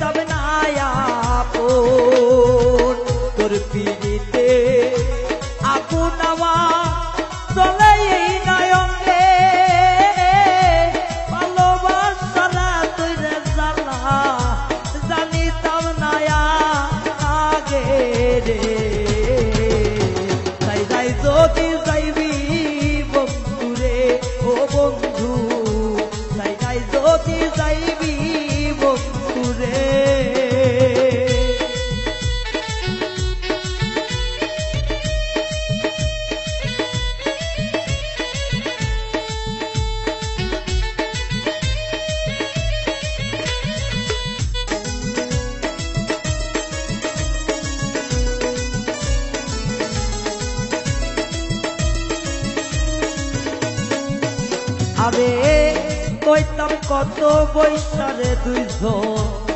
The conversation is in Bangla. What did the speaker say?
জানিতাম না আপন তোর পিড়িতে আপন আমার চলে এই নয়নে ভালোবাসারা তৈরে জানা জানিতাম না আগে রে তাই যাই যদি যাইবি বন্ধু রে ও বন্ধু তাই যাই যদি যাইবি বন্ধু রে আরে কইতাম কত বৈশারে দুইজন